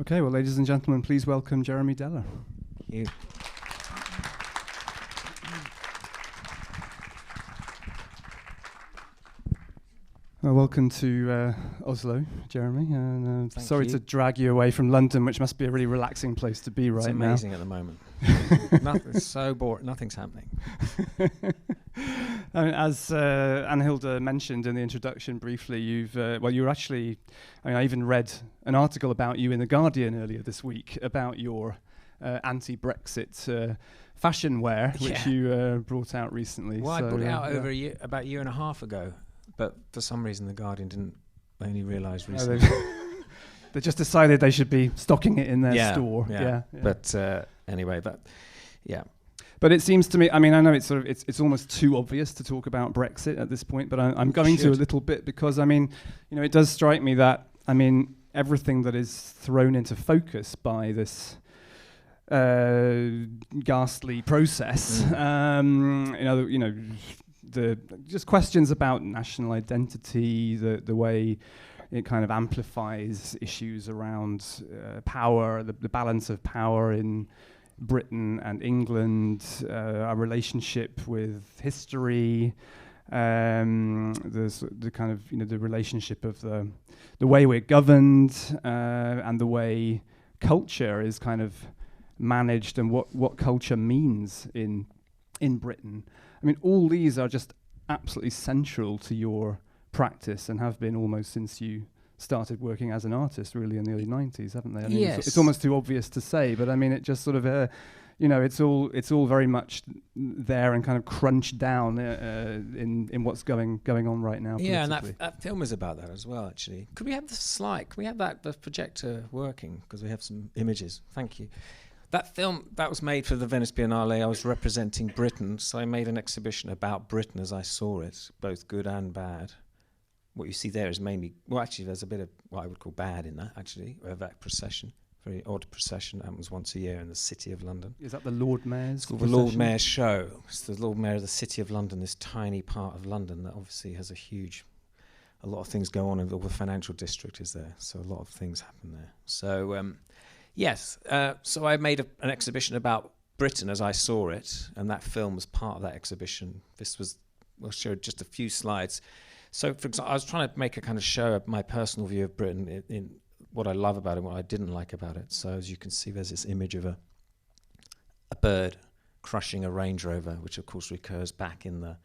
Okay, well, ladies and gentlemen, please welcome Jeremy Deller. Thank you. Well, welcome to Oslo, Jeremy. And sorry you. to drag you away from London, which must be a really relaxing place to be right now. It's amazing at the moment. It's so boring. Nothing's happening. As Anne-Hilda mentioned in the introduction briefly, you're actually, I even read an article about you in The Guardian earlier this week about your anti-Brexit fashion wear, which you brought out recently. Well, I brought it out about a year and a half ago, but for some reason The Guardian didn't only realise recently. They just decided they should be stocking it in their store. Yeah. But anyway, yeah. But it seems to me, I know it's almost too obvious to talk about Brexit at this point, but I'm going to a little bit because, it does strike me that, everything that is thrown into focus by this ghastly process, the just questions about national identity, the way it kind of amplifies issues around power, the balance of power in Britain and England, our relationship with history, the kind of the relationship of the way we're governed, and the way culture is kind of managed, and what culture means in Britain. All these are just absolutely central to your practice and have been almost since you started working as an artist, really, in the early 90s, haven't they? Yes. It's almost too obvious to say, but it just sort of, it's all very much there and kind of crunched down in what's going on right now. Yeah, and that film is about that as well, actually. Could we have the slide? Can we have the projector working? Because we have some images. Thank you. That film, that was made for the Venice Biennale. I was representing Britain, so I made an exhibition about Britain as I saw it, both good and bad. What you see there is mainly, there's a bit of what I would call bad in that, actually, of that procession. Very odd procession. It happens once a year in the City of London. Is that the Lord Mayor's It's called the Lord Mayor's Show. It's the Lord Mayor of the City of London, this tiny part of London that obviously has a lot of things go on, and the financial district is there, so a lot of things happen there. So, yes, so I made an exhibition about Britain as I saw it, and that film was part of that exhibition. We'll show just a few slides. So, for example, I was trying to make a kind of show of my personal view of Britain in what I love about it and what I didn't like about it. So, as you can see, there's this image of a bird crushing a Range Rover, which of course recurs back in the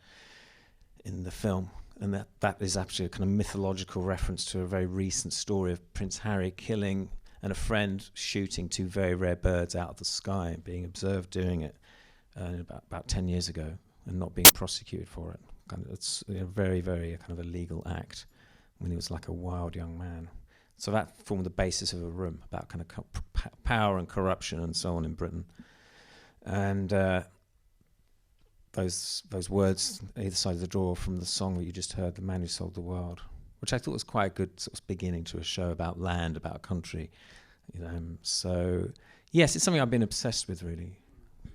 film. And that is actually a kind of mythological reference to a very recent story of Prince Harry killing and a friend shooting two very rare birds out of the sky and being observed doing it about 10 years ago and not being prosecuted for it. It's a very, very kind of illegal act when he was like a wild young man. So that formed the basis of a room about kind of power and corruption and so on in Britain. And those words either side of the door from the song that you just heard, The Man Who Sold the World, which I thought was quite a good sort of beginning to a show about land, about country. So, yes, it's something I've been obsessed with, really,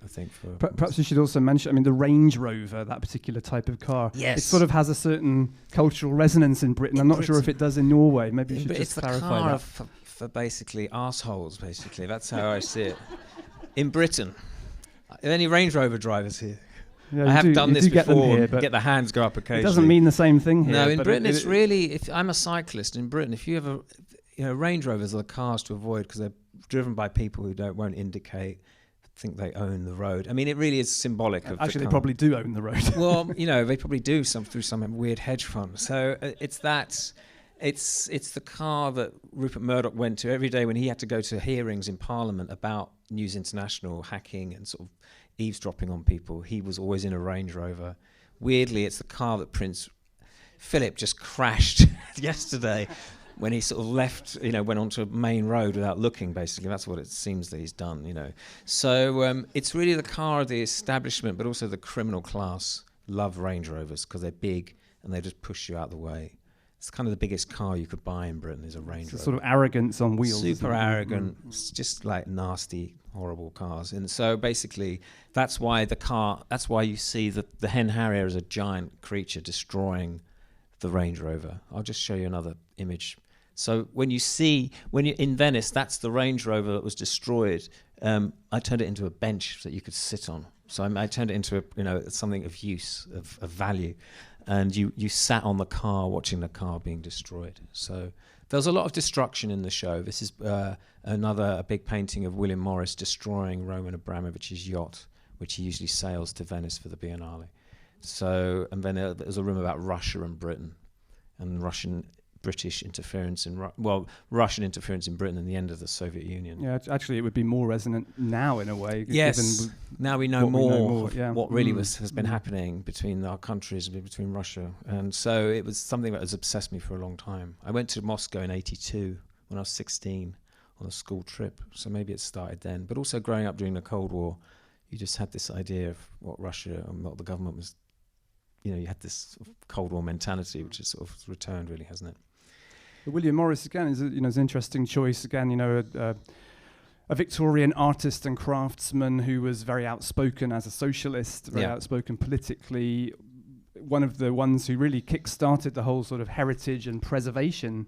I think. Perhaps you should also mention, the Range Rover, that particular type of car, yes, it sort of has a certain cultural resonance in Britain. I'm not sure if it does in Norway. Maybe you should just clarify that. It's the car for basically arseholes, basically. That's how I see it. In Britain. Are there any Range Rover drivers here? Yeah, I have done this before. Here, get the hands go up occasionally. It doesn't mean the same thing here. No, in Britain it's really. If I'm a cyclist in Britain, if you have Range Rovers are the cars to avoid because they're driven by people who won't indicate, think they own the road. It really is symbolic of. Actually, they probably do own the road. Well, they probably do through some weird hedge fund. So it's that. It's the car that Rupert Murdoch went to every day when he had to go to hearings in Parliament about News International hacking and sort of eavesdropping on people. He was always in a Range Rover. Weirdly, it's the car that Prince Philip just crashed yesterday when he sort of left, went onto a main road without looking, basically. That's what it seems that he's done, So it's really the car of the establishment, but also the criminal class love Range Rovers because they're big and they just push you out of the way. It's kind of the biggest car you could buy in Britain is a Range Rover. Sort of arrogance on wheels. Super arrogant. It's just like nasty, horrible cars. And so basically that's why you see the hen harrier as a giant creature destroying the Range Rover. I'll just show you another image So when you're in Venice, that's the Range Rover that was destroyed. I turned it into a bench that you could sit on. So I turned it into something of use, of value, and you sat on the car watching the car being destroyed. So there was a lot of destruction in the show. This is a big painting of William Morris destroying Roman Abramovich's yacht, which he usually sails to Venice for the Biennale. So, and then there was a room about Russia and Britain, and British interference in Russian interference in Britain and the end of the Soviet Union. Yeah, actually, it would be more resonant now in a way. Yes, now we know more what really has been happening between our countries, between Russia, and so it was something that has obsessed me for a long time. I went to Moscow in '82 when I was 16 on a school trip, so maybe it started then. But also growing up during the Cold War, you just had this idea of what Russia and what the government was. You had this sort of Cold War mentality, which has sort of returned, really, hasn't it? But William Morris again is an interesting choice. Again, a Victorian artist and craftsman who was very outspoken as a socialist, very outspoken politically. One of the ones who really kick-started the whole sort of heritage and preservation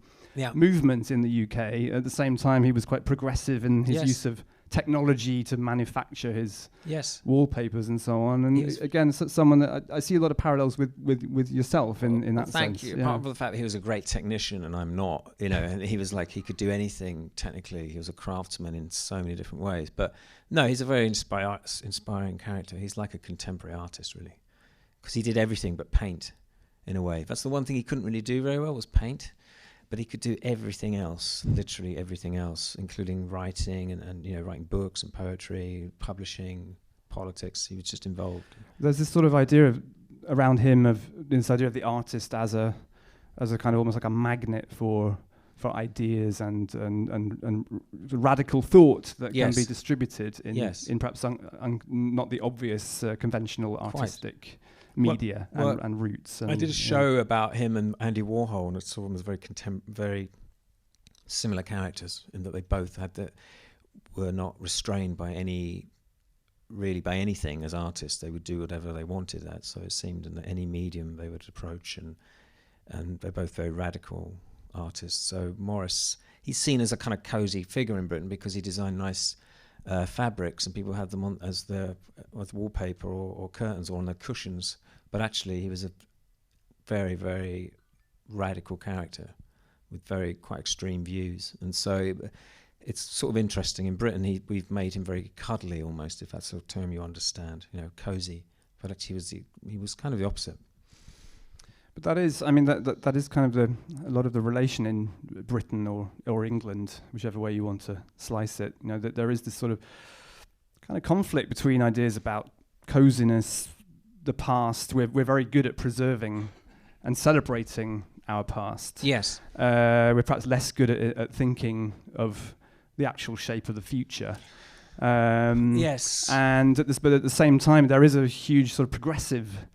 movement in the UK. At the same time, he was quite progressive in his use of technology to manufacture his wallpapers and so on. And again, someone that I see a lot of parallels with yourself in that sense. Thank you. Apart from the fact that he was a great technician and I'm not, and he was like, he could do anything technically. He was a craftsman in so many different ways. But no, he's a very inspiring character. He's like a contemporary artist, really, because he did everything but paint, in a way. That's the one thing he couldn't really do very well, was paint. But he could do everything else, literally everything else, including writing and writing books and poetry, publishing, politics. He was just involved. There's this sort of idea around him of this idea of the artist as a kind of almost like a magnet for ideas and radical thought that can be distributed in perhaps not the obvious conventional artistic media and roots. I did a show about him and Andy Warhol, and I saw them as very similar characters in that they both were not restrained by anything as artists. They would do whatever they wanted at. So it seemed in any medium they would approach, and they're both very radical artists. So Morris, he's seen as a kind of cozy figure in Britain because he designed nice fabrics, and people had them on as with wallpaper or curtains or on their cushions. But actually, he was a very, very radical character with quite extreme views. And so it's sort of interesting. In Britain, we've made him very cuddly almost, if that's a term you understand, cozy. But actually, he was kind of the opposite. But that is kind of a lot of the relation in Britain or England, whichever way you want to slice it. That there is this sort of kind of conflict between ideas about coziness, the past. We're very good at preserving and celebrating our past. Yes. We're perhaps less good at thinking of the actual shape of the future. Yes. But at the same time, there is a huge sort of progressive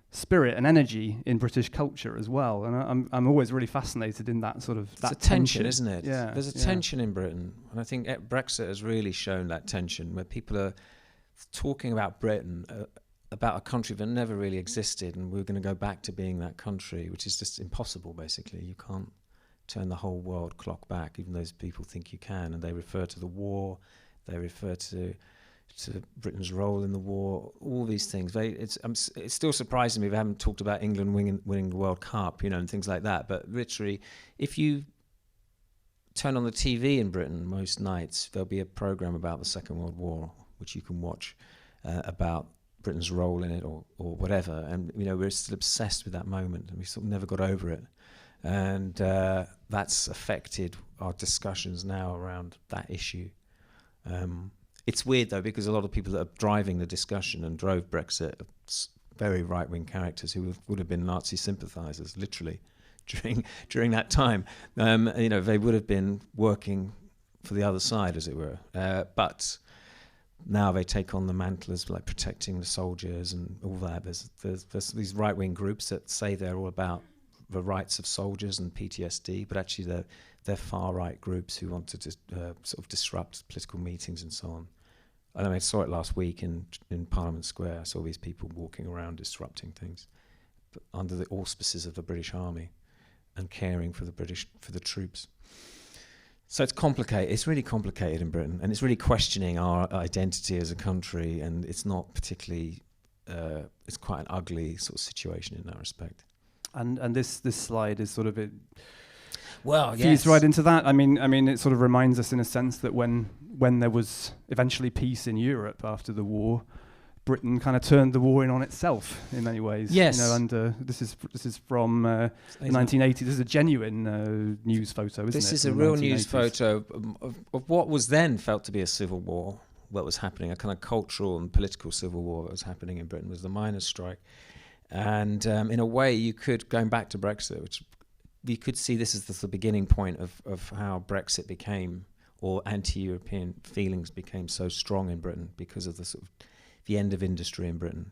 spirit and energy in British culture as well, and I'm always really fascinated in that sort of that tension, isn't it? Yeah, there's a tension in Britain, and I think Brexit has really shown that tension, where people are talking about Britain, about a country that never really existed, and we're going to go back to being that country, which is just impossible. Basically, you can't turn the whole world clock back, even those people think you can, and they refer to the war, they refer to Britain's role in the war, all these things. It's still surprising me they haven't talked about England winning the World Cup, and things like that. But literally, if you turn on the TV in Britain most nights, there'll be a program about the Second World War, which you can watch, about Britain's role in it or whatever. And, we're still obsessed with that moment, and we sort of never got over it. And that's affected our discussions now around that issue. It's weird, though, because a lot of people that are driving the discussion and drove Brexit are very right-wing characters who would have been Nazi sympathisers, literally, during that time. They would have been working for the other side, as it were. But now they take on the mantle as like protecting the soldiers and all that. There's these right-wing groups that say they're all about the rights of soldiers and PTSD, but actually they're far-right groups who want to just sort of disrupt political meetings and so on. I saw it last week in Parliament Square. I saw these people walking around disrupting things, but under the auspices of the British Army. and caring for the troops. So it's complicated. It's really complicated in Britain, and it's really questioning our identity as a country, and it's not particularly. It's quite an ugly sort of situation in that respect. And this slide is sort of it. Well, feeds right into that. I mean, it sort of reminds us in a sense that when there was eventually peace in Europe after the war, Britain kind of turned the war in on itself in many ways. Yes. This is from the 1980s. This is a genuine news photo, isn't it? This is a real news photo of what was then felt to be a civil war. What was happening, a kind of cultural and political civil war that was happening in Britain, was the miners' strike. And in a way, you could, going back to Brexit, which you could see this as the beginning point of how Brexit became, or anti-European feelings became so strong in Britain because of the sort of the end of industry in Britain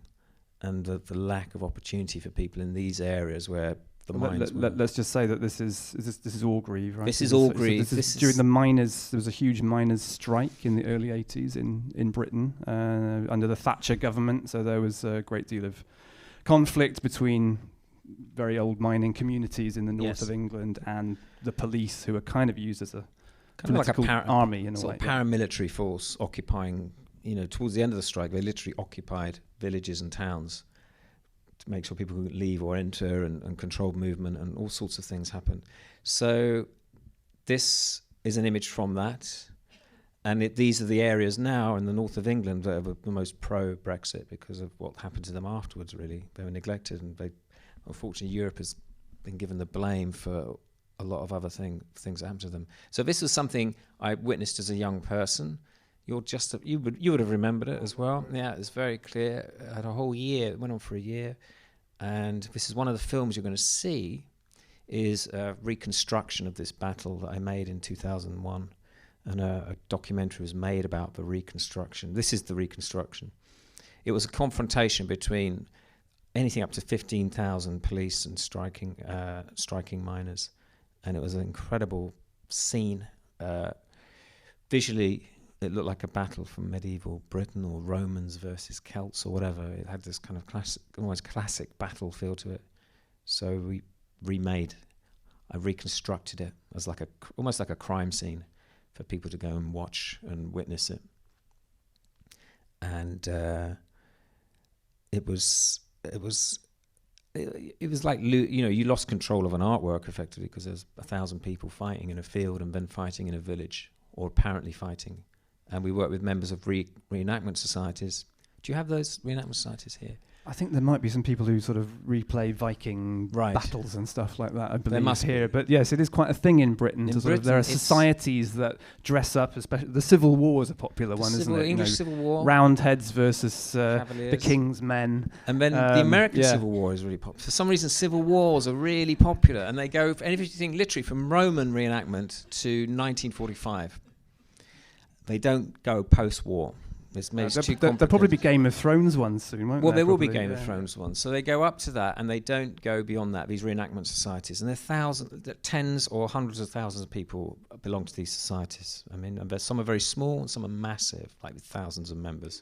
and the lack of opportunity for people in these areas where the mines were. Let's just say that this is Orgreave, right? This is Orgreave. This is during the miners. There was a huge miners' strike in the early 80s in Britain under the Thatcher government. So there was a great deal of conflict between very old mining communities in the north of England and the police, who were kind of used as a political like army in a way. Paramilitary force occupying. Towards the end of the strike, they literally occupied villages and towns to make sure people could leave or enter, and controlled movement, and all sorts of things happened. So this is an image from that. And these are the areas now in the north of England that are the most pro-Brexit because of what happened to them afterwards, really. They were neglected, and unfortunately Europe has been given the blame for a lot of other things that happened to them. So this was something I witnessed as a young person. You would have remembered it as well. Yeah, it's very clear. It had a whole year. It went on for a year. And this is one of the films you're going to see is a reconstruction of this battle that I made in 2001. And a documentary was made about the reconstruction. This is the reconstruction. It was a confrontation between anything up to 15,000 police and striking miners. And it was an incredible scene. Visually, it looked like a battle from medieval Britain or Romans versus Celts or whatever. It had this kind of almost classic battle feel to it. So I reconstructed it as almost like a crime scene for people to go and watch and witness it. And it was like, you lost control of an artwork effectively because there's 1,000 people fighting in a field and then fighting in a village, or apparently fighting. And we work with members of reenactment societies. Do you have those reenactment societies here? I think there might be some people who sort of replay Viking battles and stuff like that, I believe, there must here. But yes, it is quite a thing in Britain. There are societies that dress up, especially the Civil War is a popular one, isn't it? English Civil War. Roundheads versus the King's Men. And then the American Civil War is really popular. For some reason, Civil Wars are really popular, and they go anything literally from Roman reenactment to 1945. They don't go post-war. There'll probably be Game of Thrones ones soon, won't there? Well, there will be Game of Thrones ones. So they go up to that, and they don't go beyond that, these reenactment societies. And tens or hundreds of thousands of people belong to these societies. I mean, some are very small and some are massive, like with thousands of members.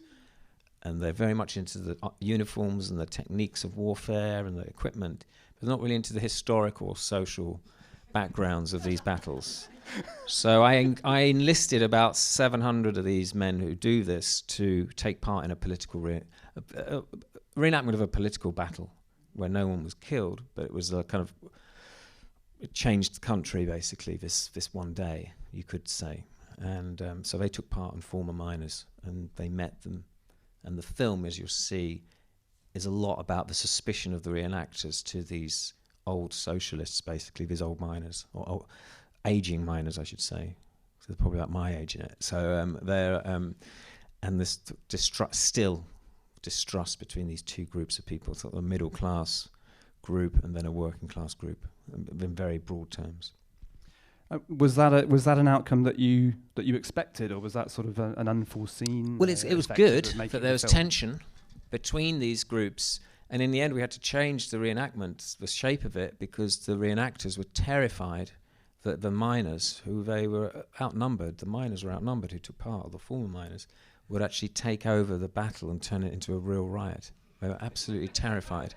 And they're very much into the uniforms and the techniques of warfare and the equipment, but not really into the historical or social backgrounds of these battles. So I enlisted about 700 of these men who do this to take part in a political reenactment of a political battle where no one was killed, but it was a kind of, it changed the country basically this one day, you could say. And so they took part in former miners, and they met them. And the film, as you'll see, is a lot about the suspicion of the reenactors to these old socialists, basically, these old miners, or aging miners, I should say. So they're probably about my age in it. So they're and this distrust between these two groups of people, sort of a middle class group and then a working class group, in very broad terms. Was that an outcome that you expected, or was that sort of an unforeseen? Well, it was good that there was tension between these groups. And in the end, we had to change the reenactment, the shape of it, because the reenactors were terrified that the miners, who they were outnumbered, the miners were outnumbered who took part, the former miners, would actually take over the battle and turn it into a real riot. They were absolutely terrified.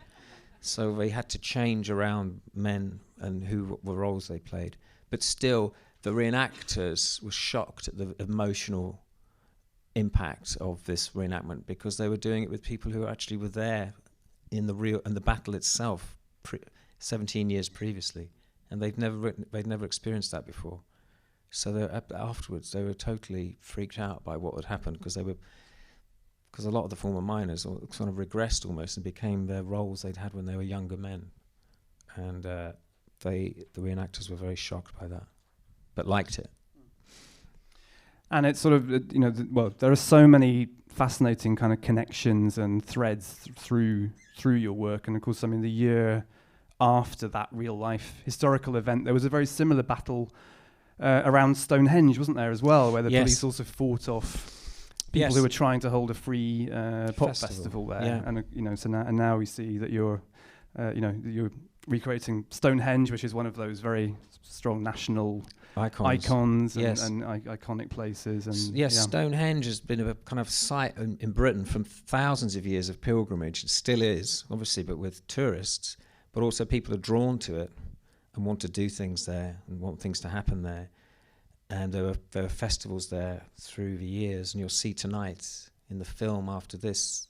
So they had to change around men and who were roles they played. But still, the reenactors were shocked at the emotional impact of this reenactment, because they were doing it with people who actually were there in the battle itself 17 years previously, and they'd never experienced that before. So afterwards they were totally freaked out by what had happened, because a lot of the former miners sort of regressed almost and became their roles they'd had when they were younger men, and the reenactors were very shocked by that, but liked it. And it's sort of, there are so many fascinating kind of connections and threads through your work. And of course, I mean, the year after that real life historical event, there was a very similar battle around Stonehenge, wasn't there, as well, where the police also fought off people who were trying to hold a free pop festival there. Yeah. And so now we see that you're recreating Stonehenge, which is one of those very strong national icons and iconic places. And Stonehenge has been a kind of site in Britain from thousands of years of pilgrimage. It still is, obviously, but with tourists. But also people are drawn to it and want to do things there and want things to happen there. And there were festivals there through the years. And you'll see tonight in the film after this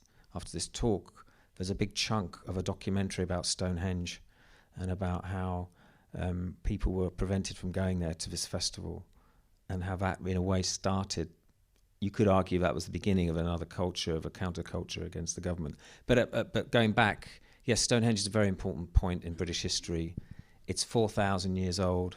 talk, there's a big chunk of a documentary about Stonehenge and about how people were prevented from going there to this festival, and how that in a way started. You could argue that was the beginning of another culture, of a counterculture against the government. But going back, yes, Stonehenge is a very important point in British history. It's 4,000 years old,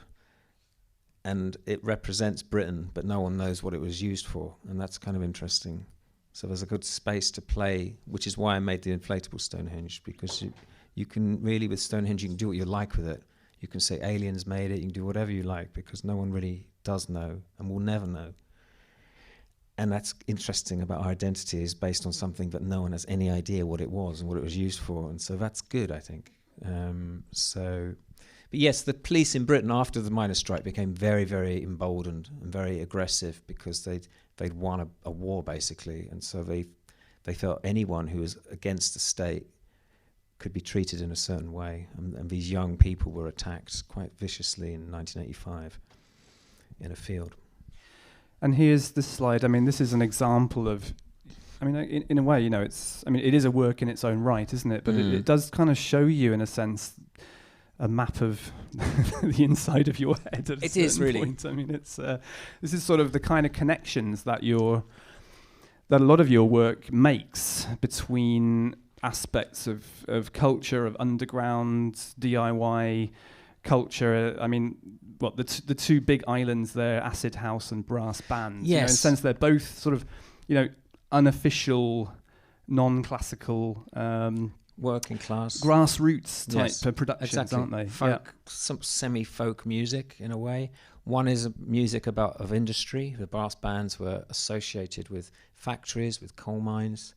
and it represents Britain, but no one knows what it was used for, and that's kind of interesting. So there's a good space to play, which is why I made the inflatable Stonehenge, because you can really, with Stonehenge, you can do what you like with it. You can say aliens made it, you can do whatever you like, because no one really does know and will never know. And that's interesting about our identity, is based on something that no one has any idea what it was and what it was used for. And so that's good, I think. But yes, the police in Britain after the miners' strike became very, very emboldened and very aggressive, because they'd won a war, basically. And so they felt anyone who was against the state could be treated in a certain way. And these young people were attacked quite viciously in 1985 in a field. And here's this slide. I mean, this is an example of, I mean, in a way, it is a work in its own right, isn't it? But it does kind of show you, in a sense, a map of the inside of your head at a certain point. I mean, it's this is sort of the kind of connections that a lot of your work makes between aspects of culture, of underground DIY culture. I mean, the two big islands there, Acid House and Brass Bands. Yes. In a sense, they're both sort of, unofficial, non-classical, working class, grassroots type productions, aren't they? Folk, some semi-folk music in a way. One is music of industry. The brass bands were associated with factories, with coal mines.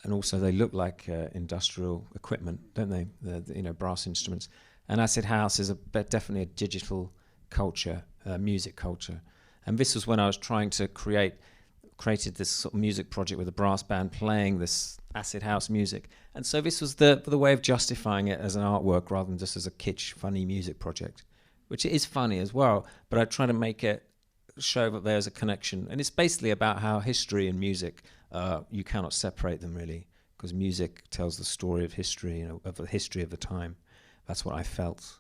And also they look like industrial equipment, don't they? The brass instruments. And Acid House is definitely a digital culture, music culture. And this was when I was trying to created this sort of music project with a brass band playing this Acid House music. And so this was the way of justifying it as an artwork rather than just as a kitsch, funny music project, which it is funny as well. But I try to make it show that there's a connection. And it's basically about how history and music, you cannot separate them really, because music tells the story of history, of the history of the time. That's what I felt.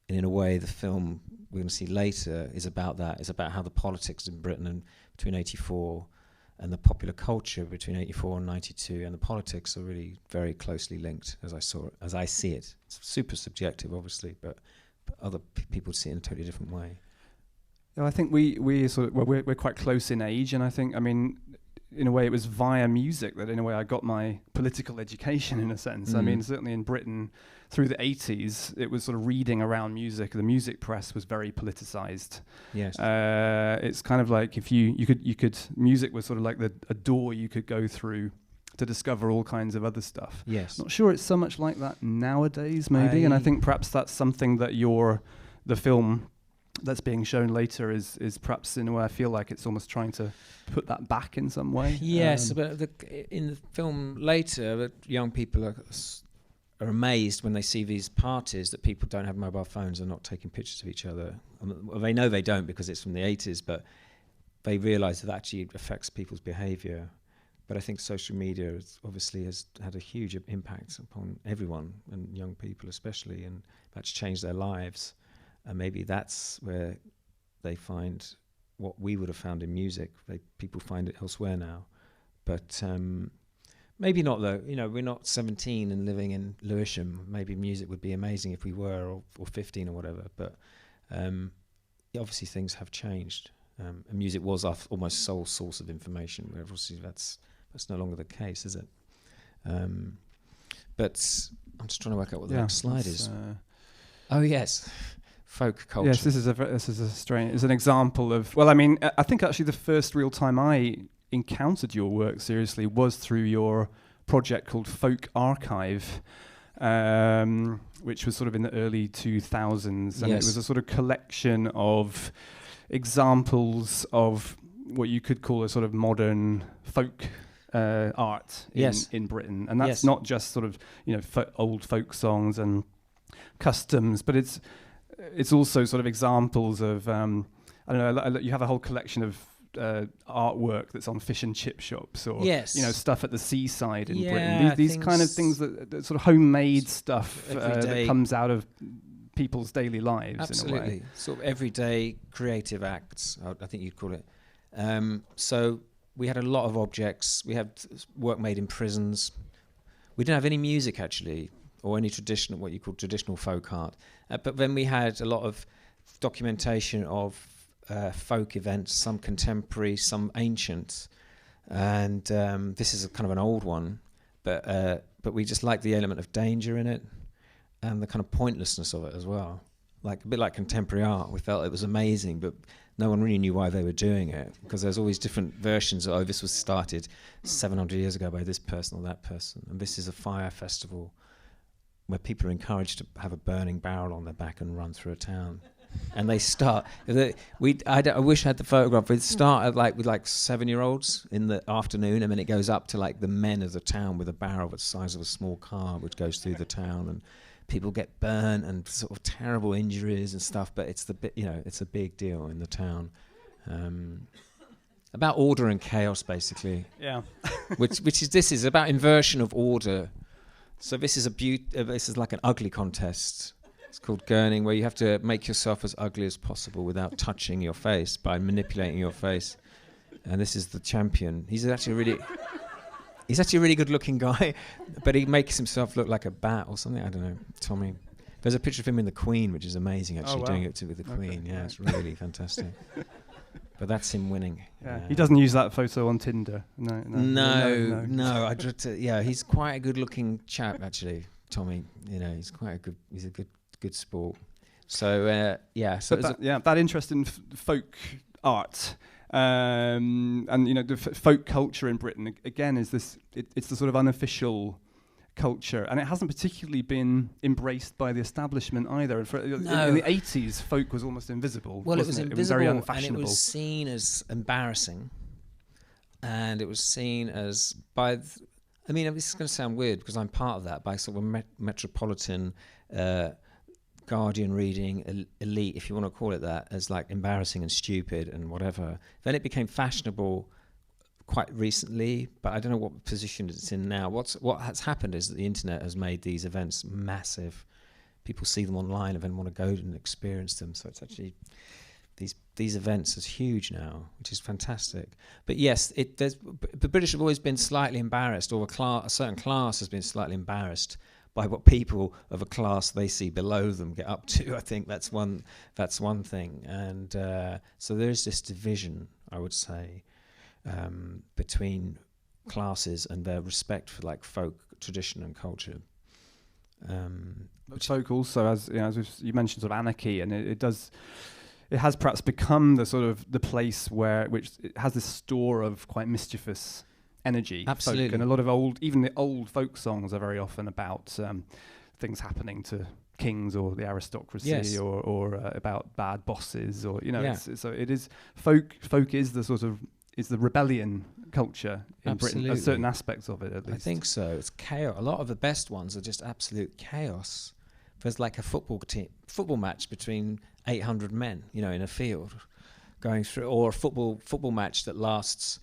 And in a way, the film we're going to see later is about that. It's about how the politics in Britain and between 84 and the popular culture between 84 and 92 and the politics are really very closely linked, as I see it. It's super subjective, obviously, but other people see it in a totally different way. I think we're quite close in age, and I think, in a way, it was via music that, in a way, I got my political education, in a sense. I mean, certainly in Britain, through the 80s, it was sort of reading around music. The music press was very politicized. Yes. It's kind of like if you could, music was sort of like a door you could go through to discover all kinds of other stuff. Yes. Not sure it's so much like that nowadays, maybe, and I think perhaps that's something that the film that's being shown later is perhaps in a way I feel like it's almost trying to put that back in some way. Yes, but in the film later, the young people are are amazed when they see these parties that people don't have mobile phones and not taking pictures of each other. Well, they know they don't because it's from the 80s, but they realise that actually affects people's behaviour. But I think social media obviously has had a huge impact upon everyone, and young people especially, and that's changed their lives. And maybe that's where they find what we would have found in music. People find it elsewhere now. But maybe not, though. You know, we're not 17 and living in Lewisham. Maybe music would be amazing if we were, or 15 or whatever. But obviously things have changed. And music was our almost sole source of information, where obviously that's no longer the case, is it? But I'm just trying to work out what the next slide is. Oh yes, folk culture. Yes, this is a strange. It's an example of. Well, I mean, I think actually the first real time I encountered your work seriously was through your project called Folk Archive, which was sort of in the early 2000s, and it was a sort of collection of examples of what you could call a sort of modern folk art in Britain, and that's not just sort of, you know, old folk songs and customs, but it's also sort of examples of I don't know. You have a whole collection of artwork that's on fish and chip shops, or you know, stuff at the seaside in Britain. These kind of things that sort of homemade stuff that comes out of people's daily lives. Absolutely, in a way. Sort of everyday creative acts, I think you'd call it. So we had a lot of objects. We had work made in prisons. We didn't have any music, actually, or any traditional, what you call traditional folk art. But then we had a lot of documentation of folk events, some contemporary, some ancient. And this is a kind of an old one, but we just liked the element of danger in it and the kind of pointlessness of it as well. Like a bit like contemporary art. We felt it was amazing, but no one really knew why they were doing it, because there's always different versions of, this was started 700 years ago by this person or that person, and this is a fire festival where people are encouraged to have a burning barrel on their back and run through a town. And they start. I wish I had the photograph. It start with 7-year-olds in the afternoon, and then it goes up to like the men of the town with a barrel the size of a small car, which goes through the town, and people get burnt and sort of terrible injuries and stuff. But it's it's a big deal in the town. About order and chaos, basically. Yeah. This is about inversion of order. So this is this is like an ugly contest. It's called gurning, where you have to make yourself as ugly as possible without touching your face, by manipulating your face. And this is the champion. He's actually a really good-looking guy, but he makes himself look like a bat or something. I don't know, Tommy. There's a picture of him in the Queen, which is amazing, actually, doing it with the Queen. Yeah, it's really fantastic. But that's him winning. Yeah. He doesn't use that photo on Tinder. No. I dread to. Yeah, he's quite a good-looking chap, actually, Tommy. You know, he's a good sport. So So that interest in folk art. And you know, the folk culture in Britain again is this. It's the sort of unofficial culture, and it hasn't particularly been embraced by the establishment either. In the 80s, folk was almost invisible. Well, it was invisible, it was very unfashionable, and it was seen as embarrassing, and it was seen as this is going to sound weird because I'm part of that, by sort of metropolitan. Guardian reading elite, if you want to call it that, as like embarrassing and stupid and whatever. Then it became fashionable quite recently, but I don't know what position it's in now. What has happened is that the internet has made these events massive. People see them online and then want to go and experience them. So it's actually these events is huge now, which is fantastic. But yes, the British have always been slightly embarrassed, or a certain class has been slightly embarrassed by what people of a class they see below them get up to. I think that's one thing, and so there is this division, I would say, between classes and their respect for like folk tradition and culture. Folk also, as you mentioned, sort of anarchy, and it has perhaps become the sort of the place which it has this store of quite mischievous energy. Absolutely. Folk, and a lot of even the old folk songs are very often about things happening to kings or the aristocracy, or about bad bosses, or so it is folk is the sort of is the rebellion culture in Absolutely. Britain, certain aspects of it at least. I think so. It's chaos. A lot of the best ones are just absolute chaos. There's like a football match between 800 men, in a field, going through, or a football match that lasts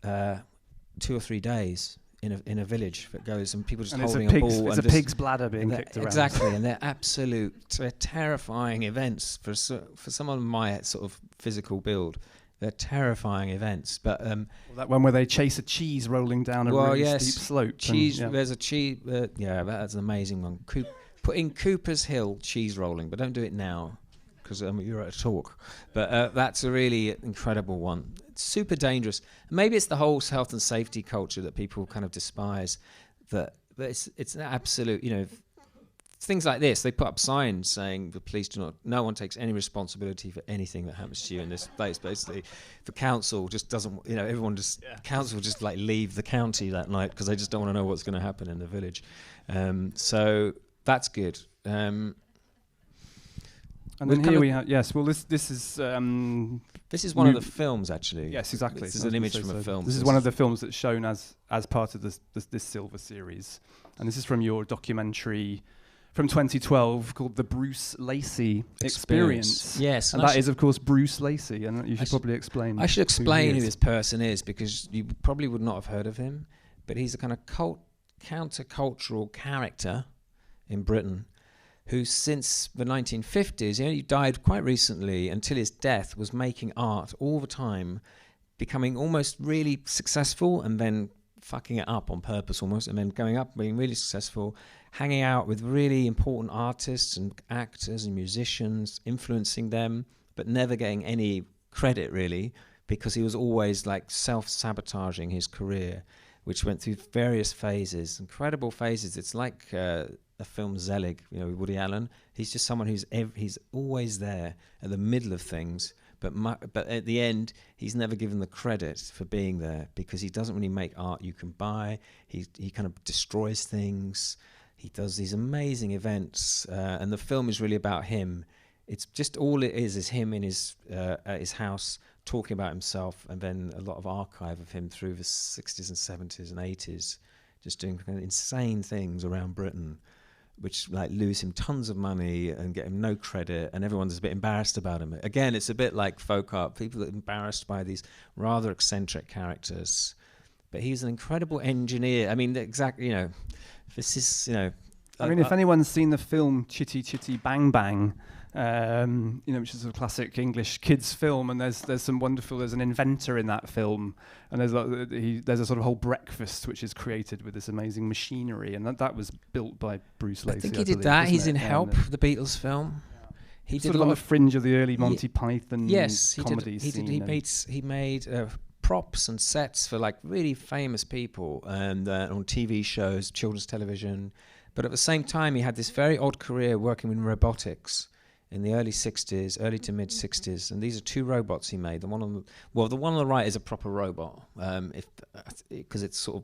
2 or 3 days in a village that goes, and people just holding a ball. It's a pig's bladder being kicked around. Exactly, and they're terrifying events for someone of my sort of physical build. They're terrifying events, but that one where they chase a cheese rolling down a really steep slope. There's a cheese. That's an amazing one. Put in Cooper's Hill cheese rolling, but don't do it now because you're at a talk. But that's a really incredible one. It's super dangerous. Maybe it's the whole health and safety culture that people kind of despise. But it's an absolute, things like this. They put up signs saying the police no one takes any responsibility for anything that happens to you in this place. Basically, the council just doesn't, council just like leave the county that night because they just don't want to know what's going to happen in the village. So that's good. And then here we have this is one of the films actually. Yes, exactly. This is an image from a film. This is one of the films that's shown as part of this Silver series, and this is from your documentary from 2012 called The Bruce Lacy Experience. Yes, and that is of course Bruce Lacy, and you should probably explain. I should explain who this person is because you probably would not have heard of him, but he's a kind of countercultural character in Britain, who since the 1950s, he died quite recently, until his death was making art all the time, becoming almost really successful and then fucking it up on purpose almost, and then going up, being really successful, hanging out with really important artists and actors and musicians, influencing them, but never getting any credit really, because he was always like self-sabotaging his career, which went through various phases, incredible phases. It's like a film Zelig, with Woody Allen. He's just someone he's always there at the middle of things, but at the end he's never given the credit for being there because he doesn't really make art you can buy. He kind of destroys things. He does these amazing events, and the film is really about him. It's just all it is him in his at his house talking about himself, and then a lot of archive of him through the 60s and 70s and 80s, just doing kind of insane things around Britain, which like lose him tons of money and get him no credit, and everyone's a bit embarrassed about him. Again, it's a bit like folk art. People are embarrassed by these rather eccentric characters. But he's an incredible engineer. I mean, this is, if anyone's seen the film Chitty Chitty Bang Bang, which is a classic English kids film, and there's an inventor in that film, and there's a sort of whole breakfast which is created with this amazing machinery, and that was built by Bruce Lacy. I think he did that. He's in Help, the Beatles film. He did sort of on the fringe of the early Monty Python comedy scene. He made props and sets for like really famous people, and on TV shows, children's television. But at the same time, he had this very odd career working in robotics in the early to mid 60s, and these are 2 robots he made. The one on the right is a proper robot, because it's sort of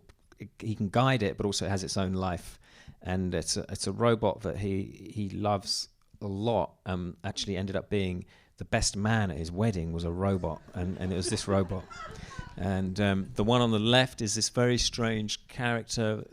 he can guide it, but also it has its own life, and it's a robot that he loves a lot. Actually, ended up being the best man at his wedding was a robot, and it was this robot. And the one on the left is this very strange character.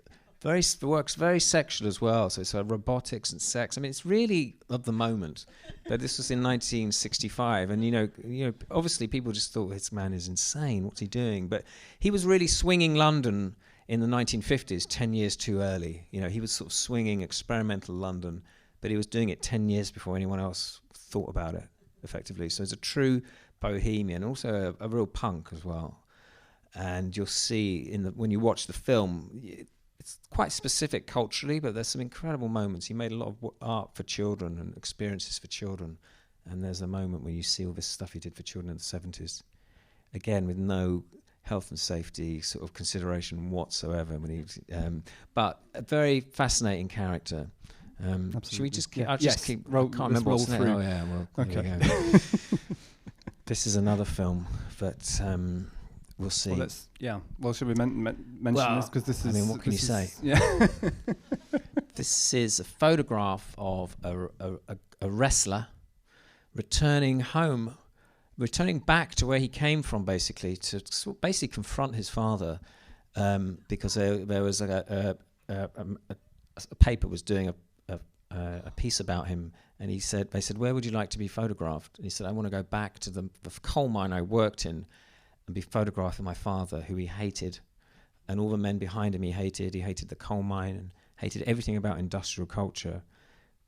Works very sexual as well, so it's robotics and sex. I mean, it's really of the moment. But this was in 1965, and obviously people just thought this man is insane. What's he doing? But he was really swinging London in the 1950s, 10 years too early. He was sort of swinging experimental London, but he was doing it 10 years before anyone else thought about it effectively. So he's a true bohemian, also a real punk as well. And you'll see when you watch the film, it's quite specific culturally, but there's some incredible moments. He made a lot of art for children and experiences for children. And there's a moment where you see all this stuff he did for children in the 70s. Again, with no health and safety sort of consideration whatsoever. But a very fascinating character. Should we just keep... I can't remember what's next. Oh, yeah, well, okay. There we go. This is another film that... we'll see. Well, should we mention this? Because this is... what can you say? Yeah. This is a photograph of a wrestler returning home returning back to where he came from, basically, to basically confront his father, because there was a paper was doing a piece about him, and they said, where would you like to be photographed? And he said, I want to go back to the coal mine I worked in and be photographed with my father, who he hated, and all the men behind him he hated. He hated the coal mine and hated everything about industrial culture,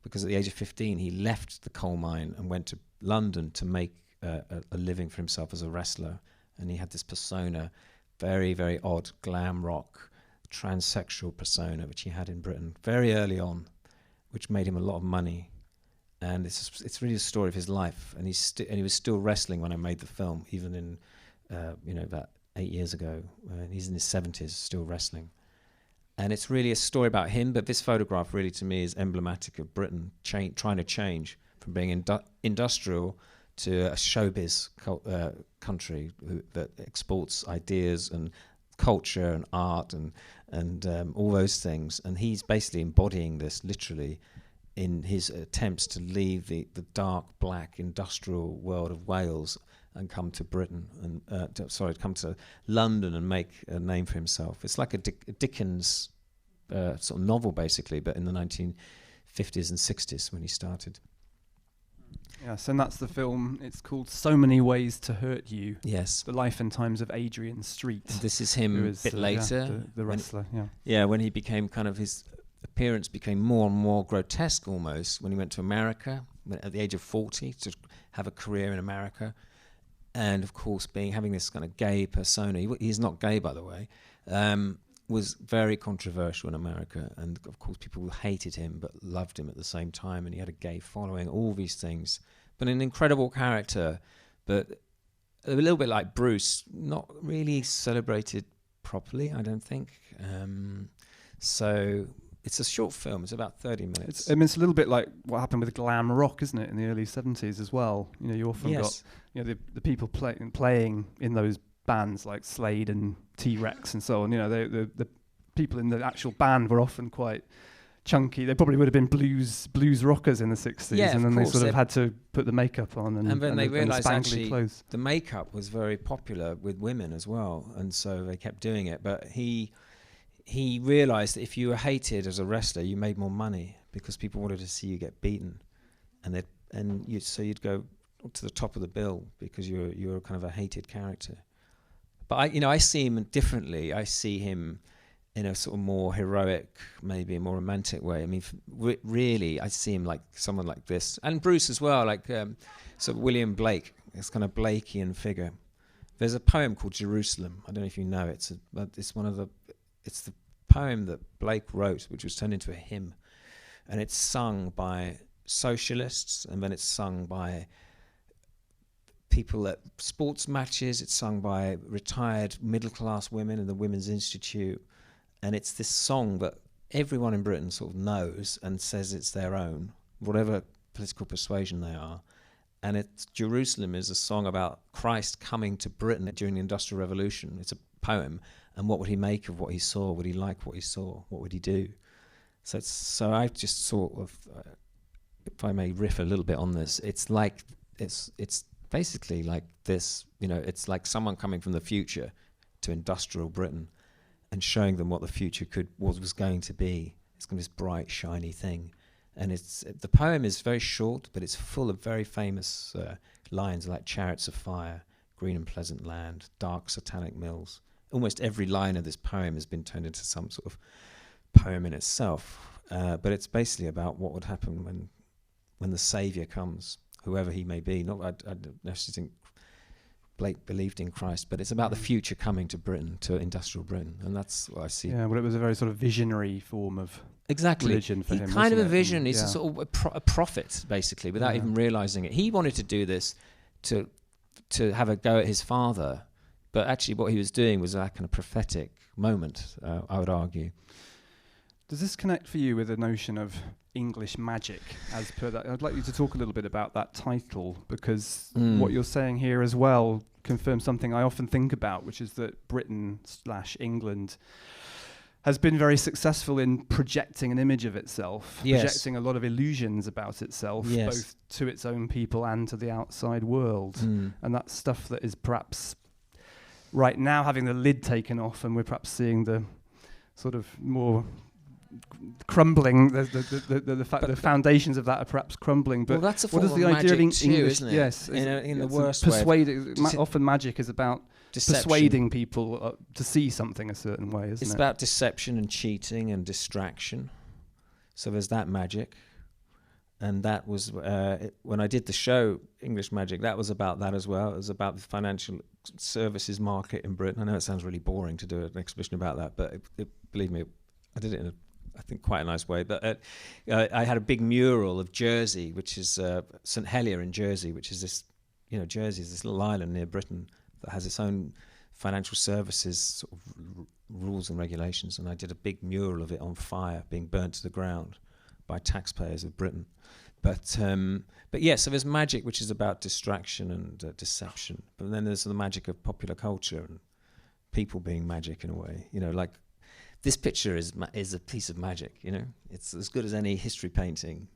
because at the age of 15 he left the coal mine and went to London to make a living for himself as a wrestler. And he had this persona, very, very odd glam rock transsexual persona, which he had in Britain very early on, which made him a lot of money. And it's really a story of his life. And he was still wrestling when I made the film, even in about 8 years ago. He's in his 70s, still wrestling. And it's really a story about him. But this photograph really, to me, is emblematic of Britain trying to change from being industrial to a showbiz country that exports ideas and culture and art and all those things. And he's basically embodying this literally in his attempts to leave the dark, black, industrial world of Wales and come to Britain and come to London and make a name for himself. It's like a Dickens sort of novel, basically, but in the 1950s and 60s when he started. Yes, and that's the film. It's called So Many Ways to Hurt You. Yes. The Life and Times of Adrian Street. And this is him a bit later. The wrestler, when he became his appearance became more and more grotesque almost when he went to America at the age of 40 to have a career in America. And of course, having this kind of gay persona, he's not gay, by the way, was very controversial in America. And of course, people hated him but loved him at the same time. And he had a gay following, all these things. But an incredible character, but a little bit like Bruce, not really celebrated properly, I don't think. So it's a short film. It's about 30 minutes. It's a little bit like what happened with glam rock, isn't it, in the early 70s as well? You often got the people playing in those bands like Slade and T-Rex and so on. The people in the actual band were often quite chunky. They probably would have been blues rockers in the 60s, and then they sort of had to put the makeup on and then they realised actually clothes. The makeup was very popular with women as well, and so they kept doing it. But he realised that if you were hated as a wrestler, you made more money because people wanted to see you get beaten, so you'd go to the top of the bill because you're kind of a hated character. But I see him differently. I see him in a sort of more heroic, maybe a more romantic way. I mean, really, I see him like someone like this, and Bruce as well, like sort of William Blake, this kind of Blakean figure. There's a poem called Jerusalem. I don't know if you know it. It's the poem that Blake wrote, which was turned into a hymn, and it's sung by socialists, and then it's sung by people at sports matches. It's sung by retired middle-class women in the Women's Institute, and it's this song that everyone in Britain sort of knows and says it's their own, whatever political persuasion they are. And Jerusalem is a song about Christ coming to Britain during the Industrial Revolution. It's a poem. And what would he make of what he saw? Would he like what he saw? What would he do? So I just sort of, if I may riff a little bit on this, it's basically like this, it's like someone coming from the future to industrial Britain and showing them what the future was going to be. It's going to be this bright, shiny thing. And the poem is very short, but it's full of very famous lines like chariots of fire, green and pleasant land, dark satanic mills. Almost every line of this poem has been turned into some sort of poem in itself. But it's basically about what would happen when the Saviour comes, whoever he may be. I don't necessarily think Blake believed in Christ, but it's about the future coming to Britain, to industrial Britain, and that's what I see. Yeah, well, it was a very sort of visionary form of religion for him. Kind of a vision. He's a sort of a prophet, basically, without even realising it. He wanted to do this to have a go at his father, but actually what he was doing was like a prophetic moment, I would argue. Does this connect for you with the notion of English magic as per that? I'd like you to talk a little bit about that title, because what you're saying here as well confirms something I often think about, which is that Britain/England has been very successful in projecting an image of itself, Yes. projecting a lot of illusions about itself, Yes. both to its own people and to the outside world. And that's stuff that is perhaps right now having the lid taken off, and we're perhaps seeing the sort of more crumbling. The foundations of that are perhaps crumbling. But well, that's a what form is the of idea of magic too, English? isn't it? Yes, In the it's worst way. often magic is about Deception. persuading people to see something a certain way, isn't It's it? about deception and cheating and distraction. So there's that magic. And that was, when I did the show, English Magic, that was about that as well. It was about the financial services market in Britain. I know it sounds really boring to do an exhibition about that, but believe me, I did it in I think quite a nice way. But I had a big mural of Jersey, which is St Helier in Jersey, which is this, Jersey is this little island near Britain that has its own financial services sort of rules and regulations. And I did a big mural of it on fire, being burnt to the ground by taxpayers of Britain. But yeah, so there's magic, which is about distraction and deception. But then there's the magic of popular culture and people being magic in a way. Like this picture is a piece of magic. It's as good as any history painting.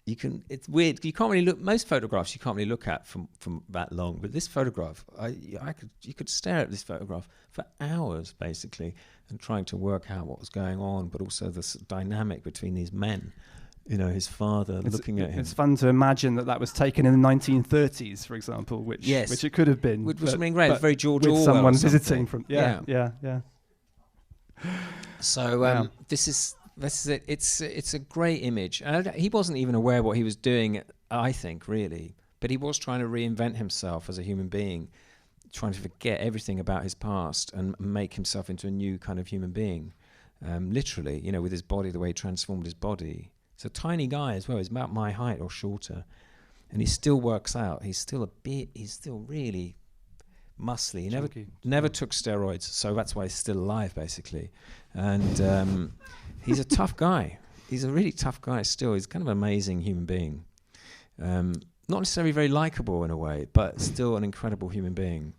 It's weird. You can't really look. Most photographs you can't really look at from that long. But this photograph, you could stare at this photograph for hours, basically, and trying to work out what was going on, but also the dynamic between these men. His father looking at him. It's fun to imagine that was taken in the 1930s, for example, which it could have been. Which would have been great. It's very George with Orwell. Someone visiting from. Yeah. So this is it. It's a great image. He wasn't even aware what he was doing, I think, really. But he was trying to reinvent himself as a human being, trying to forget everything about his past and make himself into a new kind of human being. Literally, with his body, the way he transformed his body. He's a tiny guy as well. He's about my height or shorter, and he still works out. He's still really muscly. He never took steroids, so that's why he's still alive, basically. And he's a tough guy. He's a really tough guy still. He's kind of an amazing human being. Not necessarily very likable in a way, but still an incredible human being.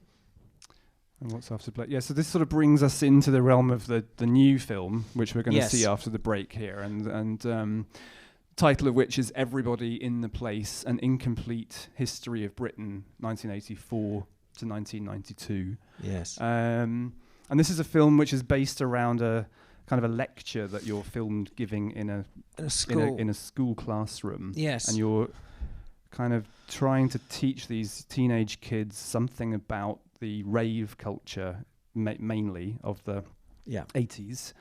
And what's after play? Yeah, so this sort of brings us into the realm of the new film, which we're going to see after the break here, and title of which is Everybody in the Place, An Incomplete History of Britain, 1984 to 1992. Yes. And this is a film which is based around a kind of a lecture that you're filmed giving in a school classroom. Yes. And you're kind of trying to teach these teenage kids something about the rave culture, mainly of the 80s,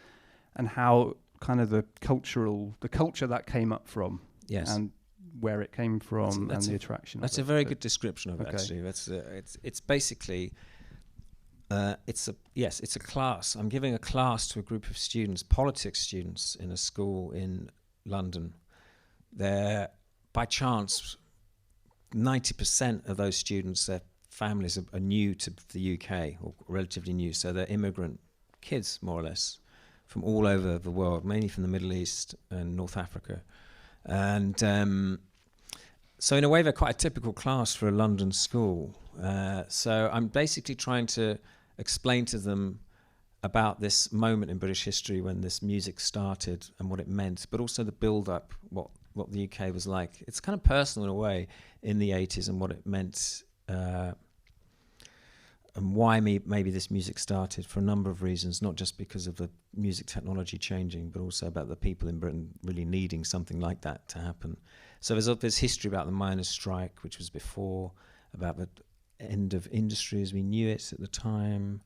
and how kind of the culture that came up from, and where it came from, and the attraction. That's a very good description of it. Actually, it's basically it's a class. I'm giving a class to a group of students, politics students, in a school in London. They're by chance 90% of those students, their families are new to the UK, or relatively new, so they're immigrant kids, more or less, from all over the world, mainly from the Middle East and North Africa. And so in a way, they're quite a typical class for a London school. So I'm basically trying to explain to them about this moment in British history when this music started and what it meant, but also the build-up, what the UK was like. It's kind of personal in a way in the 80s and what it meant, and why maybe this music started, for a number of reasons, not just because of the music technology changing, but also about the people in Britain really needing something like that to happen. So there's history about the miners' strike, which was before, about the end of industry as we knew it at the time,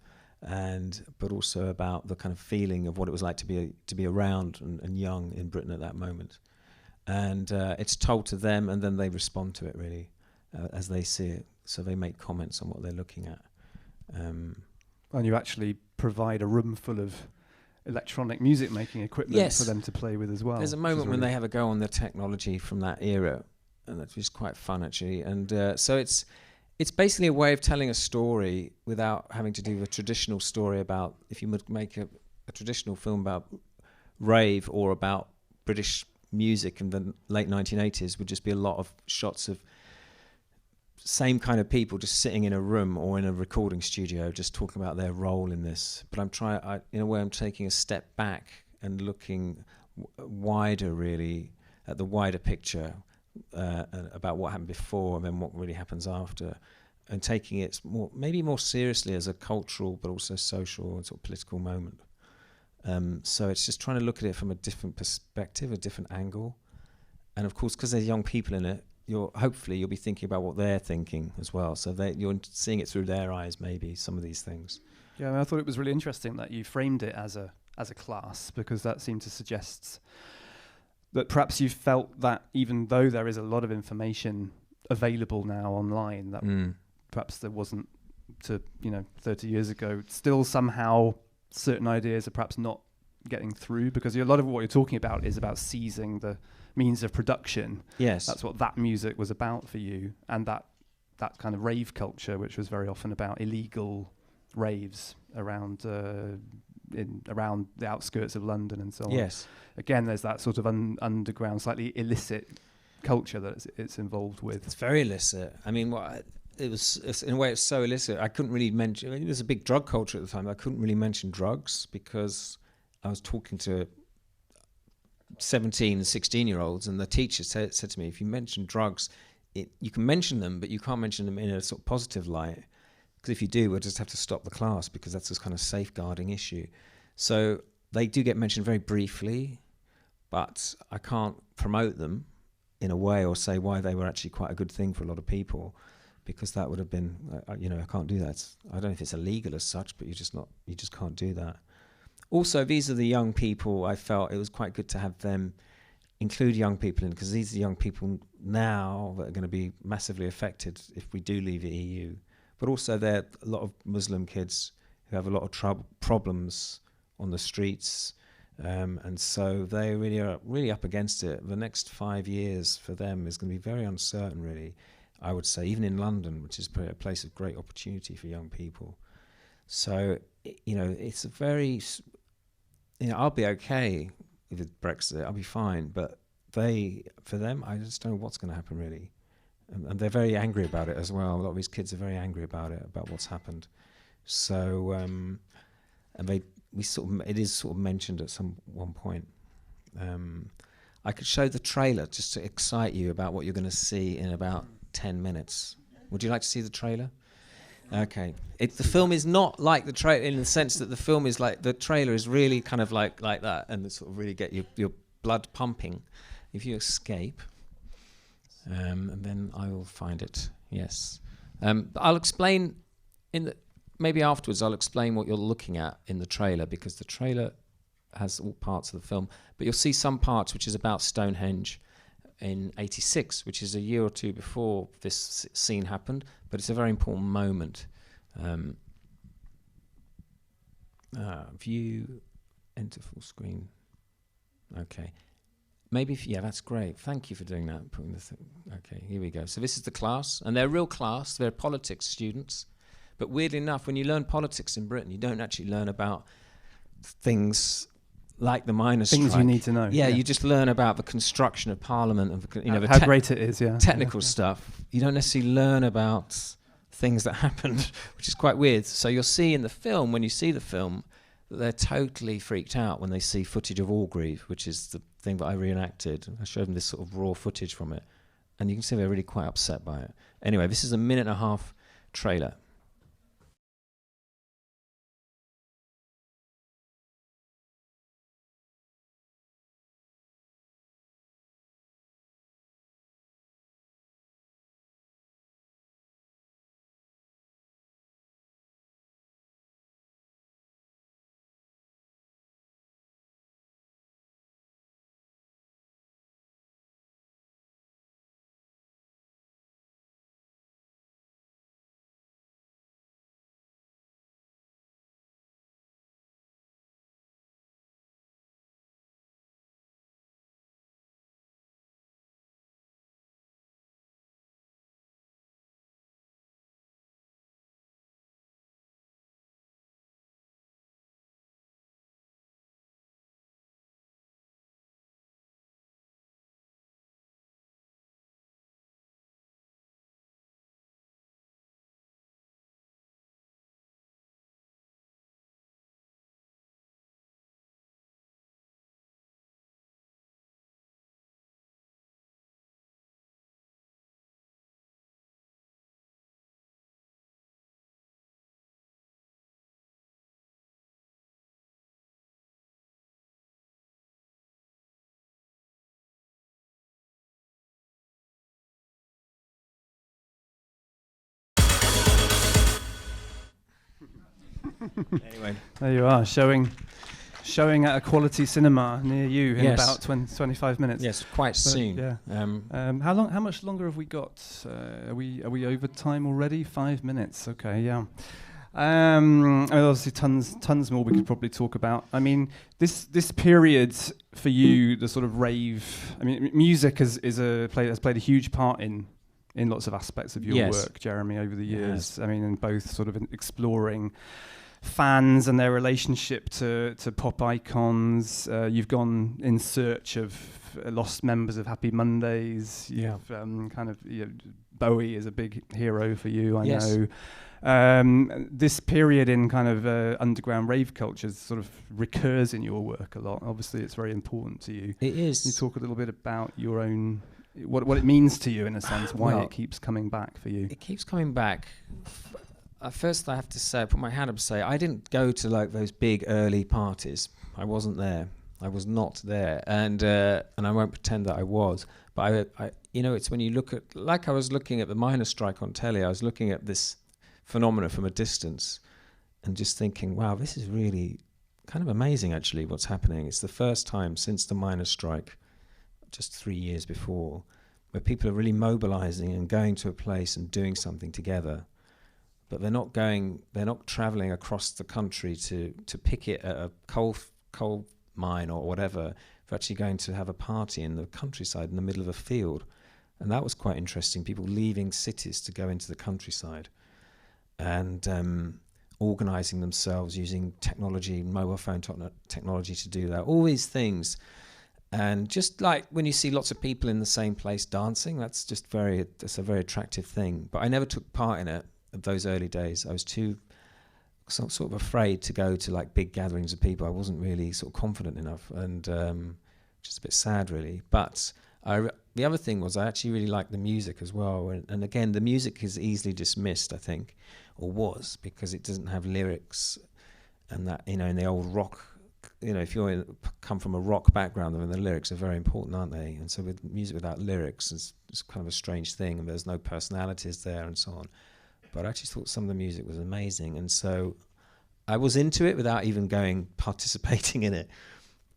but also about the kind of feeling of what it was like to be around and young in Britain at that moment. And it's told to them, and then they respond to it really as they see it. So they make comments on what they're looking at. And you actually provide a room full of electronic music making equipment for them to play with as well. There's a moment when they have a go on the technology from that era, and that was quite fun actually. And so it's basically a way of telling a story without having to do a traditional story about, if you would make a traditional film about rave or about British music in the late 1980s, would just be a lot of shots of same kind of people just sitting in a room or in a recording studio just talking about their role in this. But in a way, I'm taking a step back and looking wider, really, at the wider picture about what happened before and then what really happens after, and taking it maybe more seriously as a cultural but also social and sort of political moment. So it's just trying to look at it from a different perspective, a different angle. And of course, because there's young people in it, hopefully you'll be thinking about what they're thinking as well. So you're seeing it through their eyes, maybe, some of these things. Yeah, I mean, I thought it was really interesting that you framed it as a class, because that seemed to suggest that perhaps you felt that even though there is a lot of information available now online, that perhaps there wasn't 30 years ago, still somehow certain ideas are perhaps not getting through, because a lot of what you're talking about is about seizing the means of production. Yes. That's what that music was about for you, and that kind of rave culture, which was very often about illegal raves around around the outskirts of London and so on. Yes. Again, there's that sort of underground, slightly illicit culture that it's involved with. It's very illicit. I mean, it's in a way, it's so illicit. I couldn't really mention. I mean, there's a big drug culture at the time. I couldn't really mention drugs because I was talking to 17 and 16-year-olds, and the teacher said to me, if you mention drugs, you can mention them, but you can't mention them in a sort of positive light, because if you do, we'll just have to stop the class, because that's this kind of safeguarding issue. So they do get mentioned very briefly, but I can't promote them in a way or say why they were actually quite a good thing for a lot of people, because that would have been, I can't do that. I don't know if it's illegal as such, but you just can't do that. Also, these are the young people. I felt it was quite good to have them include young people in, because these are young people now that are going to be massively affected if we do leave the EU. But also there are a lot of Muslim kids who have a lot of problems on the streets, and so they really are up against it. The next 5 years for them is going to be very uncertain, really, I would say, even in London, which is a place of great opportunity for young people. So, it's a very... I'll be okay with Brexit. I'll be fine. But for them, I just don't know what's going to happen, really. And they're very angry about it as well. A lot of these kids are very angry about it, about what's happened. So, it is sort of mentioned at one point. I could show the trailer just to excite you about what you're going to see in about 10 minutes. Would you like to see the trailer? Okay. The film is not like the trailer in the sense that the film is like, the trailer is really kind of like that, and it sort of really get your blood pumping. If you escape, and then I will find it. Yes. I'll explain maybe afterwards I'll explain what you're looking at in the trailer, because the trailer has all parts of the film, but you'll see some parts which is about Stonehenge in 86, which is a year or two before this scene happened, but it's a very important moment. View, enter full screen. Okay. Maybe, that's great. Thank you for doing that. Putting the thing. Okay, here we go. So this is the class, and they're real class. They're politics students. But weirdly enough, when you learn politics in Britain, you don't actually learn about things like the miners' strike. Things you need to know. Yeah, you just learn about the construction of Parliament and how great it is. Yeah, technical stuff. You don't necessarily learn about things that happened, which is quite weird. So you'll see in the film, when you see the film, that they're totally freaked out when they see footage of Orgreave, which is the thing that I reenacted. I showed them this sort of raw footage from it, and you can see they're really quite upset by it. Anyway, this is a 1.5-minute trailer. Anyway, there you are, showing at a quality cinema near you in about 25 minutes. Yes, quite soon. Yeah. How much longer have we got? Are we over time already? 5 minutes. Okay. Yeah. Obviously, tons more we could probably talk about. I mean, this period for you, the sort of rave. I mean, music has played a huge part in lots of aspects of your work, Jeremy, over the years. I mean, in both sort of exploring fans and their relationship to pop icons. You've gone in search of lost members of Happy Mondays. You've kind of Bowie is a big hero for you, I know. This period in kind of underground rave culture sort of recurs in your work a lot. Obviously, it's very important to you. It is. Can you talk a little bit about your own, what it means to you in a sense, why it keeps coming back for you? It keeps coming back. First, I have to say, I put my hand up and say, I didn't go to like those big early parties. I wasn't there. I was not there, and I won't pretend that I was. But I it's when you look at, like I was looking at the miners' strike on telly. I was looking at this phenomena from a distance, and just thinking, wow, this is really kind of amazing. Actually, what's happening? It's the first time since the miners' strike, just 3 years before, where people are really mobilizing and going to a place and doing something together. But they're not traveling across the country to picket at a coal mine or whatever. They're actually going to have a party in the countryside in the middle of a field. And that was quite interesting, people leaving cities to go into the countryside and organizing themselves using technology, mobile phone technology to do that, all these things. And just like when you see lots of people in the same place dancing, that's a very attractive thing. But I never took part in it. Of those early days, I was too sort of afraid to go to like big gatherings of people. I wasn't really sort of confident enough, and just a bit sad really. But the other thing was I actually really liked the music as well, and again the music is easily dismissed, I think, or was, because it doesn't have lyrics, and that in the old rock, if you come from a rock background, then the lyrics are very important, aren't they? And so with music without lyrics, it's kind of a strange thing, and there's no personalities there and so on. But I actually thought some of the music was amazing, and so I was into it without even participating in it.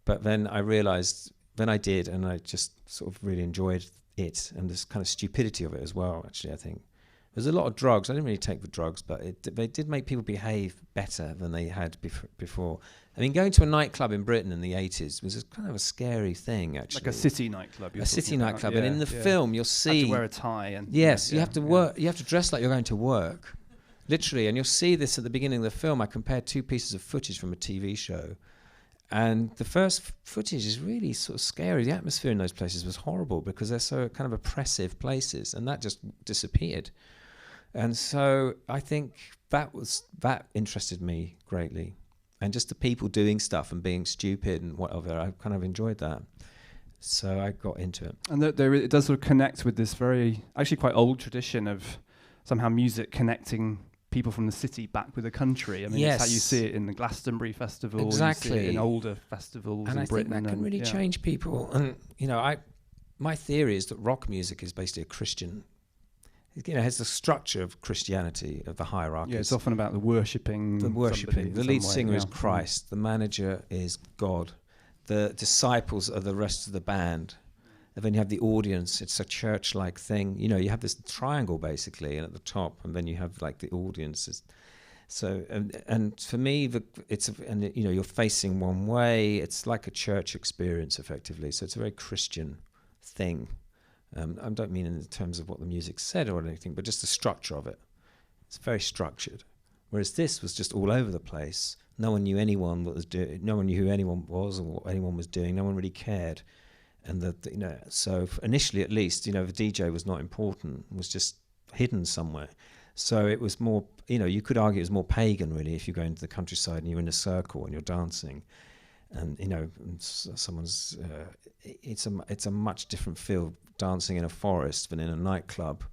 But then I realized, then I did, and I just sort of really enjoyed it, and this kind of stupidity of it as well, actually, I think. There's a lot of drugs. I didn't really take the drugs, but they did make people behave better than they had before. I mean, going to a nightclub in Britain in the 80s was kind of a scary thing, actually. Like a city nightclub. A city nightclub, and in the film you'll see... You have to wear a tie. And you have to work. You have to dress like you're going to work, literally. And you'll see this at the beginning of the film. I compared two pieces of footage from a TV show. And the first footage is really sort of scary. The atmosphere in those places was horrible because they're so kind of oppressive places, and that just disappeared. And so I think that interested me greatly. And just the people doing stuff and being stupid and whatever, I kind of enjoyed that. So I got into it. And it does sort of connect with this very, actually quite old tradition of somehow music connecting people from the city back with the country. I mean, it's how you see it in the Glastonbury Festival. Exactly. You see it in older festivals in Britain. And I think that can really change people. And, my theory is that rock music is basically a Christian, has the structure of Christianity, of the hierarchy. Yeah, it's often about the worshipping. The lead singer is Christ. The manager is God. The disciples are the rest of the band. And then you have the audience. It's a church-like thing. You have this triangle basically, and at the top, and then you have like the audiences. So, and for me, you're facing one way. It's like a church experience, effectively. So it's a very Christian thing. I don't mean in terms of what the music said or anything, but just the structure of it. It's very structured. Whereas this was just all over the place. No one knew anyone no one knew who anyone was or what anyone was doing. No one really cared. And so initially at least, the DJ was not important. It was just hidden somewhere. So it was more, you could argue it was more pagan really if you go into the countryside and you're in a circle and you're dancing. And someone's it's a much different feel dancing in a forest than in a nightclub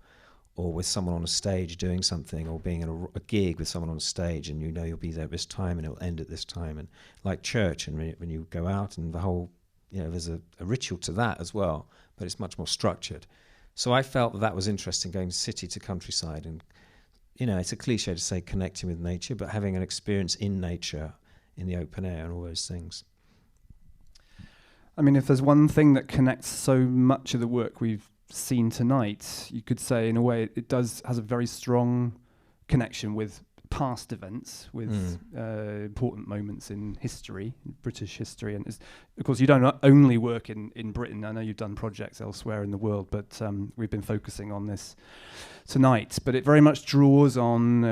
or with someone on a stage doing something, or being in a gig with someone on a stage and you'll be there at this time and it'll end at this time. And like church, and when you go out and the whole, there's a ritual to that as well, but it's much more structured. So I felt that was interesting, going city to countryside and it's a cliche to say connecting with nature, but having an experience in nature, in the open air, and all those things. I mean, if there's one thing that connects so much of the work we've seen tonight, you could say in a way it has a very strong connection with past events, with important moments in history, British history. And of course, you don't only work in Britain. I know you've done projects elsewhere in the world, but we've been focusing on this tonight. But it very much draws on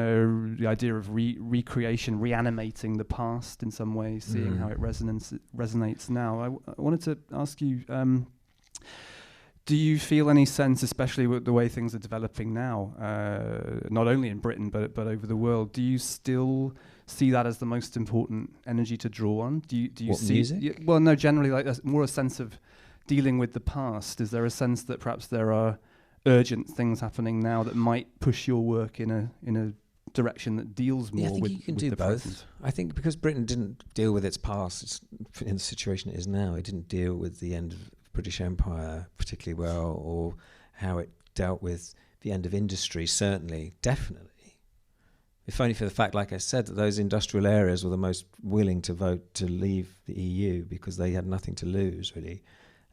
the idea of recreation, reanimating the past in some way, seeing how it resonates now. I wanted to ask you, do you feel any sense, especially with the way things are developing now, not only in Britain but over the world, do you still see that as the most important energy to draw on? Do you what, see music? Well, no, generally like more a sense of dealing with the past. Is there a sense that perhaps there are urgent things happening now that might push your work in a direction that deals more with? I think you can do the both. present? I think because Britain didn't deal with its past in the situation it is now, it didn't deal with the end of British Empire particularly well, or how it dealt with the end of industry, certainly, definitely. If only for the fact, like I said, that those industrial areas were the most willing to vote to leave the EU because they had nothing to lose, really.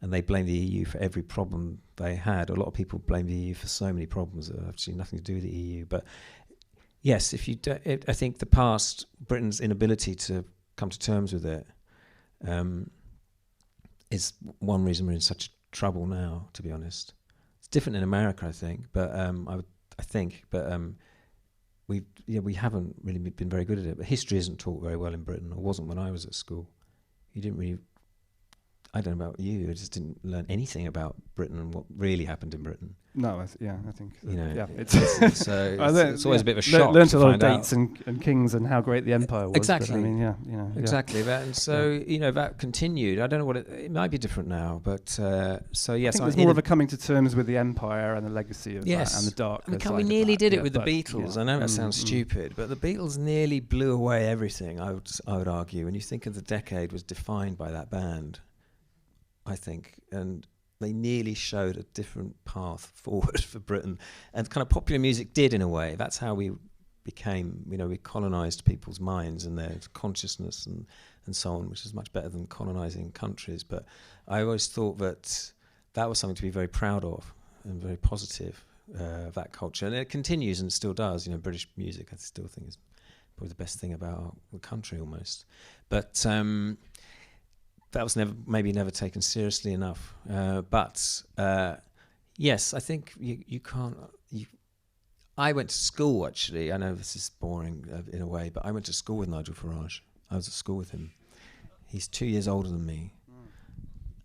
And they blamed the EU for every problem they had. A lot of people blame the EU for so many problems that have actually nothing to do with the EU. But yes, I think the past, Britain's inability to come to terms with it, is one reason we're in such trouble now, to be honest. It's different in America, I think, but we haven't really been very good at it. But history isn't taught very well in Britain, or wasn't when I was at school. You didn't really, I don't know about you, I just didn't learn anything about Britain and what really happened in Britain. No, I think it's always a bit of a shock. Learned a lot of dates and kings and how great the empire was. Exactly. But, I mean, exactly. And so that continued. I don't know what it might be different now, but so yes, I think there's more of a coming to terms with the empire and the legacy of that and the dark. We nearly did it with the Beatles. I know that sounds stupid, but the Beatles nearly blew away everything. I would argue. When you think of the decade was defined by that band, I think, and they nearly showed a different path forward for Britain. And kind of popular music did, in a way. That's how we became, we colonised people's minds and their consciousness and so on, which is much better than colonising countries. But I always thought that was something to be very proud of and very positive, that culture. And it continues and still does. British music, I still think, is probably the best thing about the country almost. But that was never taken seriously enough. Yes, I think you can't. I went to school, actually. I know this is boring in a way, but I went to school with Nigel Farage. I was at school with him. He's 2 years older than me.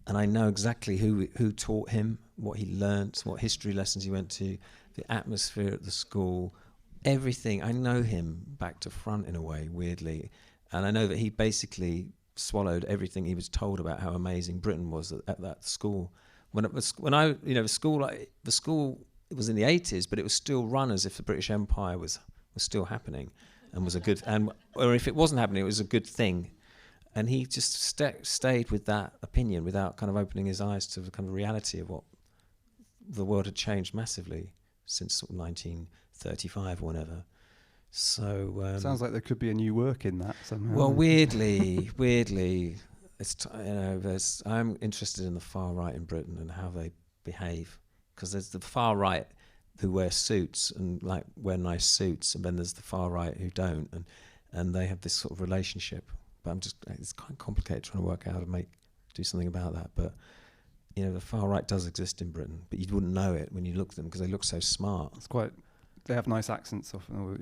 And I know exactly who taught him, what he learnt, what history lessons he went to, the atmosphere at the school, everything. I know him back to front in a way, weirdly. And I know that he basically swallowed everything he was told about how amazing Britain was at that school. The school it was in the 80s, but it was still run as if the British Empire was still happening and was a good, or if it wasn't happening, it was a good thing. And he just stayed with that opinion without kind of opening his eyes to the kind of reality of what the world had changed massively since sort of 1935 or whatever. So sounds like there could be a new work in that somehow. Well, weirdly, it's I'm interested in the far right in Britain and how they behave, because there's the far right who wear suits and like wear nice suits, and then there's the far right who don't, and they have this sort of relationship. But it's quite complicated trying to work out how to do something about that. But the far right does exist in Britain, but you wouldn't know it when you look at them because they look so smart. It's quite. They have nice accents often, or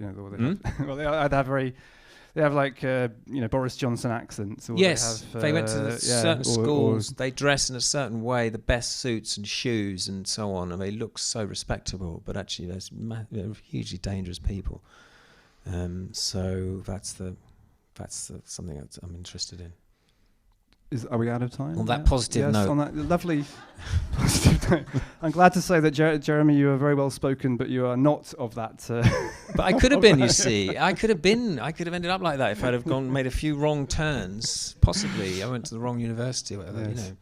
they have like Boris Johnson accents. Or yes, they went to certain schools. They dress in a certain way, the best suits and shoes and so on, and they look so respectable. But actually, they're hugely dangerous people. So that's something that I'm interested in. Are we out of time? On that positive note. On that lovely positive note. I'm glad to say that Jeremy, you are very well spoken, but you are not of that. But I could have been, you see. I could have ended up like that if I'd have made a few wrong turns. Possibly. I went to the wrong university or whatever, Yes.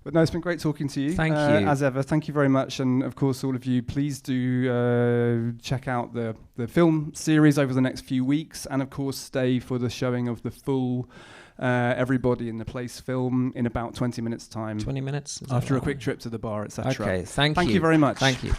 But no, it's been great talking to you. Thank you. As ever, thank you very much. And of course, all of you, please do check out the film series over the next few weeks. And of course, stay for the showing of the full Everybody in the Place film in about 20 minutes' time. 20 minutes? After a quick trip to the bar, etc. Okay, thank you. Thank you very much. Thank you.